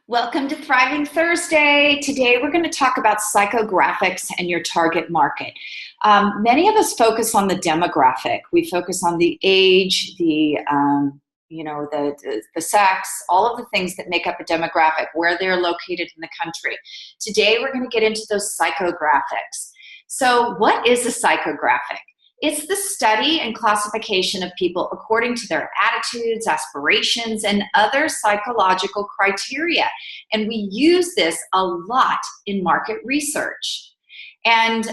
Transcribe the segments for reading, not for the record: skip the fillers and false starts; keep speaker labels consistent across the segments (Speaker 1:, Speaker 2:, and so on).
Speaker 1: Welcome to Thriving Thursday. Today we're going to talk about psychographics and your target market. Many of us focus on the demographic. We focus on the age, the sex, all of the things that make up a demographic, where they're located in the country. Today we're going to get into those psychographics. So what is a psychographic? It's the study and classification of people according to their attitudes, aspirations, and other psychological criteria. And we use this a lot in market research. And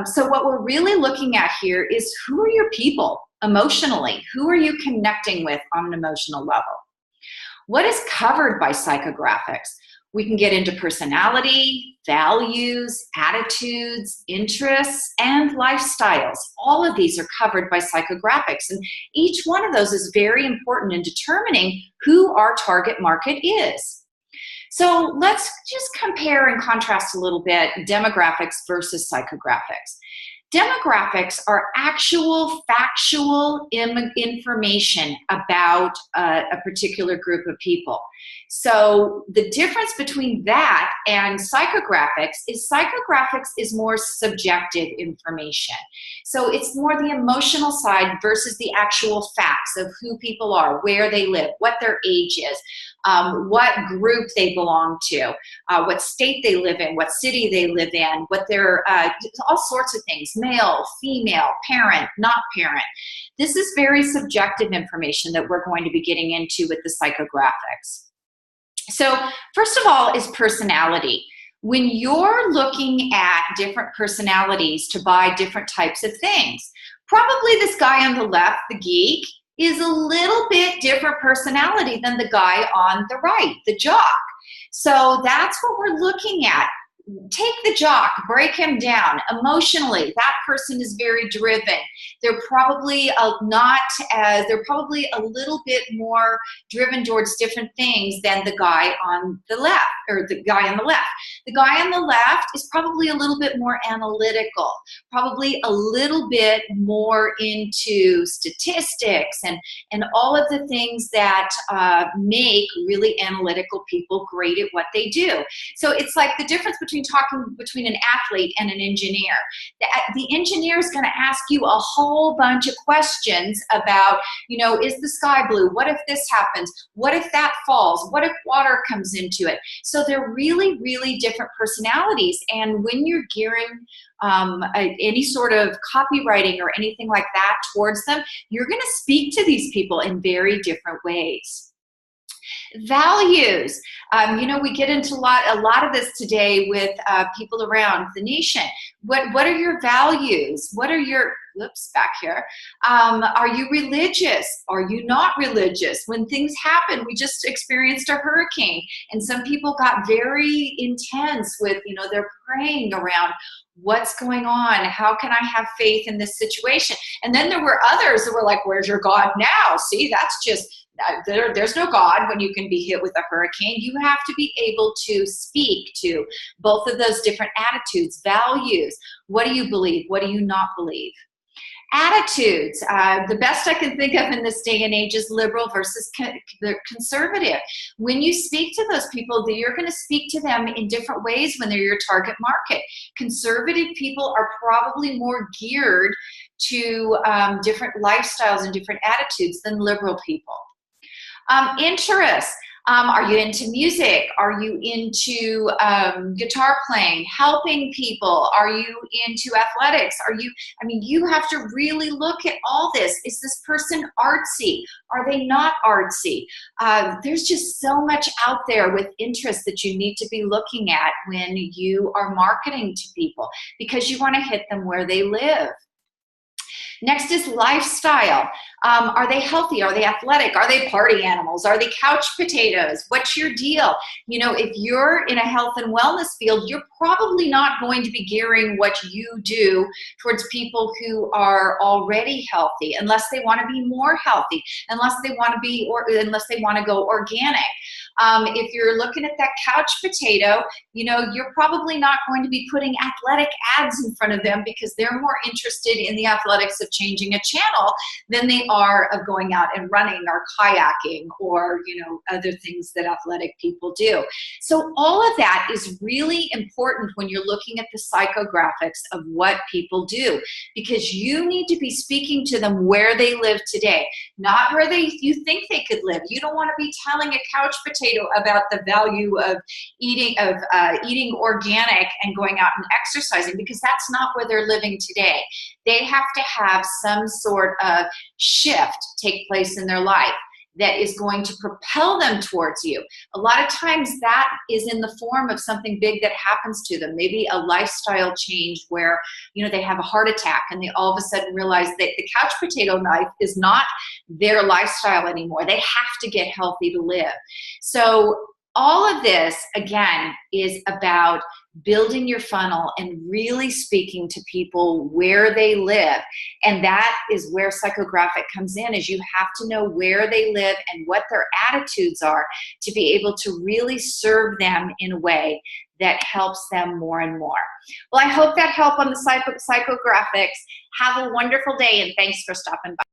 Speaker 1: so what we're really looking at here is, who are your people emotionally? Who are you connecting with on an emotional level? What is covered by psychographics? We can get into personality, values, attitudes, interests, and lifestyles. All of these are covered by psychographics, and each one of those is very important in determining who our target market is. So let's just compare and contrast a little bit demographics versus psychographics. Demographics are actual factual information about a particular group of people. So the difference between that and psychographics is more subjective information. So it's more the emotional side versus the actual facts of who people are, where they live, what their age is, what group they belong to, what state they live in, what city they live in, what their, all sorts of things, male, female, parent, not parent. This is very subjective information that we're going to be getting into with the psychographics. So first of all is personality. When you're looking at different personalities to buy different types of things, probably this guy on the left, the geek, is a little bit different personality than the guy on the right, the jock. So that's what we're looking at. Take the jock, break him down. Emotionally, that person is very driven. They're probably they're probably a little bit more driven towards different things than the guy on the left, or the guy on the left. The guy on the left is probably a little bit more analytical, probably a little bit more into statistics and all of the things that make really analytical people great at what they do. So it's like the difference between an athlete and an engineer. The engineer is going to ask you a whole bunch of questions about, is the sky blue? What if this happens? What if that falls? What if water comes into it? So they're really, really different personalities. And when you're gearing any sort of copywriting or anything like that towards them, you're going to speak to these people in very different ways. Values. We get into a lot of this today with people around the nation. What are your values? What are your, back here. Are you religious? Are you not religious? When things happen, we just experienced a hurricane, and some people got very intense with, they're praying around what's going on? How can I have faith in this situation? And then there were others that were like, where's your God now? See, that's just, there's no God when you can be hit with a hurricane. You have to be able to speak to both of those different attitudes, values. What do you believe? What do you not believe? Attitudes. The best I can think of in this day and age is liberal versus conservative. When you speak to those people, you're going to speak to them in different ways when they're your target market. Conservative people are probably more geared to different lifestyles and different attitudes than liberal people. Interests. Are you into music? Are you into guitar playing, helping people? Are you into athletics? You have to really look at all this. Is this person artsy? Are they not artsy? There's just so much out there with interest that you need to be looking at when you are marketing to people, because you want to hit them where they live. Next is lifestyle. Are they healthy? Are they athletic? Are they party animals? Are they couch potatoes? What's your deal? If you're in a health and wellness field, you're probably not going to be gearing what you do towards people who are already healthy, unless they want to be more healthy, unless they want to go organic. If you're looking at that couch potato, you know, you're probably not going to be putting athletic ads in front of them because they're more interested in the athletics of changing a channel than they are of going out and running or kayaking or, you know, other things that athletic people do. So all of that is really important when you're looking at the psychographics of what people do, because you need to be speaking to them where they live today, not where you think they could live. You don't want to be telling a couch potato about the value of eating organic and going out and exercising, because that's not where they're living today. They have to have some sort of shift take place in their life that is going to propel them towards you. A lot of times that is in the form of something big that happens to them, maybe a lifestyle change where, you know, they have a heart attack and they all of a sudden realize that the couch potato life is not their lifestyle anymore. They have to get healthy to live. So all of this, again, is about building your funnel and really speaking to people where they live. And that is where psychographic comes in, is you have to know where they live and what their attitudes are to be able to really serve them in a way that helps them more and more. Well, I hope that helped on the psychographics. Have a wonderful day, and thanks for stopping by.